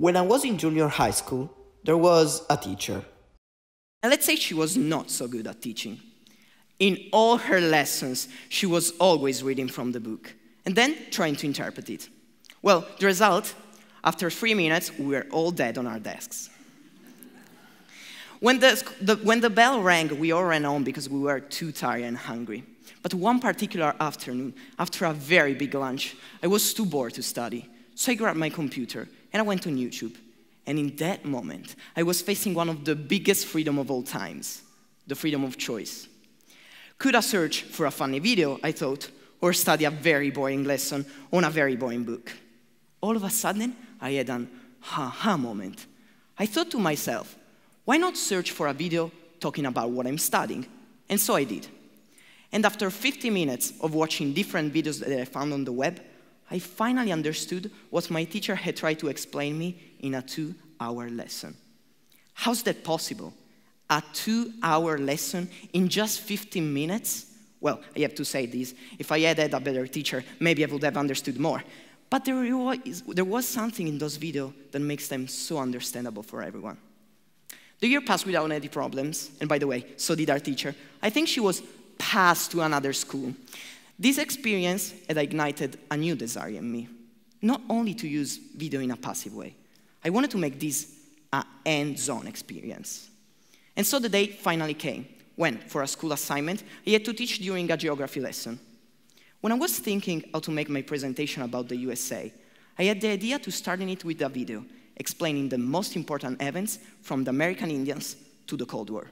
When I was in junior high school, there was a teacher. And let's say she was not so good at teaching. In all her lessons, she was always reading from the book and then trying to interpret it. Well, the result, after 3 minutes, we were all dead on our desks. When the bell rang, we all ran home because we were too tired and hungry. But one particular afternoon, after a very big lunch, I was too bored to study. So I grabbed my computer and I went on YouTube. And in that moment, I was facing one of the biggest freedom of all times, the freedom of choice. Could I search for a funny video, I thought, or study a very boring lesson on a very boring book? All of a sudden, I had an aha moment. I thought to myself, why not search for a video talking about what I'm studying? And so I did. And after 50 minutes of watching different videos that I found on the web, I finally understood what my teacher had tried to explain me in a 2-hour lesson. How's that possible? A 2-hour lesson in just 15 minutes? Well, I have to say this. If I had had a better teacher, maybe I would have understood more. But there was something in those videos that makes them so understandable for everyone. The year passed without any problems, and by the way, so did our teacher. I think she was passed to another school. This experience had ignited a new desire in me, not only to use video in a passive way. I wanted to make this a hands-on experience. And so the day finally came, when, for a school assignment, I had to teach during a geography lesson. When I was thinking how to make my presentation about the USA, I had the idea to start it with a video, explaining the most important events from the American Indians to the Cold War.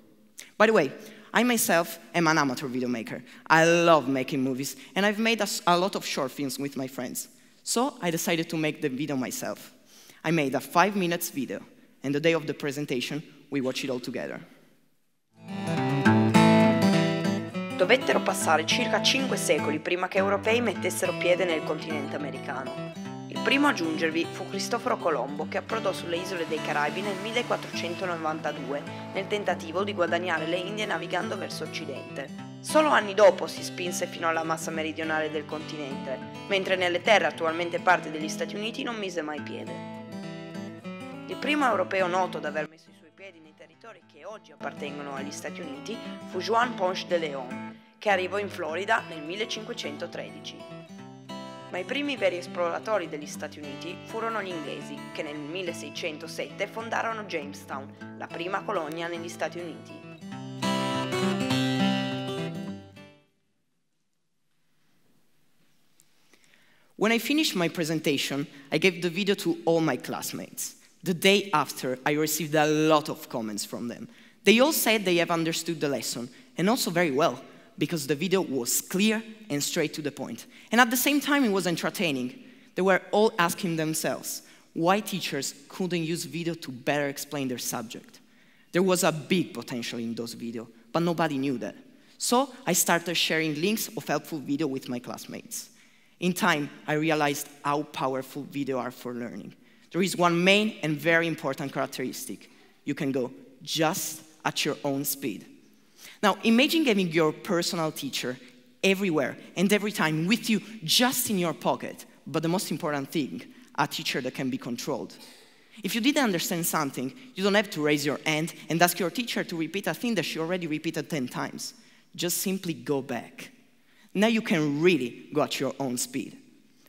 By the way, I myself am an amateur video maker. I love making movies, and I've made a lot of short films with my friends. So I decided to make the video myself. I made a 5-minute video, and the day of the presentation, we watched it all together. Dovettero passare circa 5 secoli prima che europei mettessero piede nel continente americano. Il primo a giungervi fu Cristoforo Colombo, che approdò sulle isole dei Caraibi nel 1492, nel tentativo di guadagnare le Indie navigando verso occidente. Solo anni dopo si spinse fino alla massa meridionale del continente, mentre nelle terre attualmente parte degli Stati Uniti non mise mai piede. Il primo europeo noto ad aver messo i suoi piedi nei territori che oggi appartengono agli Stati Uniti fu Juan Ponce de León, che arrivò in Florida nel 1513. Ma i primi veri esploratori degli Stati Uniti furono gli inglesi, che nel 1607 fondarono Jamestown, la prima colonia negli Stati Uniti. When I finished my presentation, I gave the video to all my classmates. The day after, I received a lot of comments from them. They all said they have understood the lesson, and also very well, because the video was clear and straight to the point. And at the same time, it was entertaining. They were all asking themselves why teachers couldn't use video to better explain their subject. There was a big potential in those videos, but nobody knew that. So I started sharing links of helpful video with my classmates. In time, I realized how powerful video are for learning. There is one main and very important characteristic. You can go just at your own speed. Now, imagine having your personal teacher everywhere and every time with you just in your pocket, but the most important thing, a teacher that can be controlled. If you didn't understand something, you don't have to raise your hand and ask your teacher to repeat a thing that she already repeated 10 times. Just simply go back. Now you can really go at your own speed.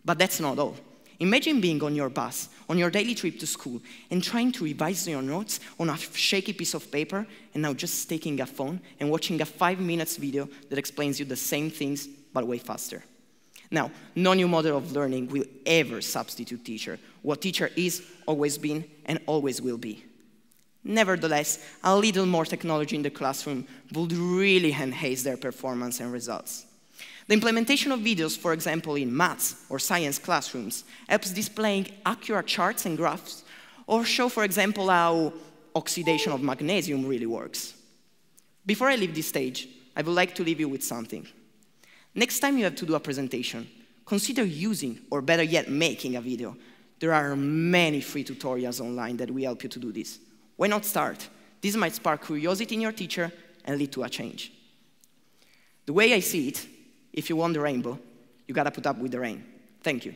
But that's not all. Imagine being on your bus, on your daily trip to school, and trying to revise your notes on a shaky piece of paper, and now just taking a phone and watching a 5-minute video that explains you the same things, but way faster. Now, no new model of learning will ever substitute teacher. What teacher is, always been, and always will be. Nevertheless, a little more technology in the classroom would really enhance their performance and results. The implementation of videos, for example, in maths or science classrooms, helps displaying accurate charts and graphs, or show, for example, how oxidation of magnesium really works. Before I leave this stage, I would like to leave you with something. Next time you have to do a presentation, consider using, or better yet, making a video. There are many free tutorials online that will help you to do this. Why not start? This might spark curiosity in your teacher and lead to a change. The way I see it, if you want the rainbow, you gotta put up with the rain. Thank you.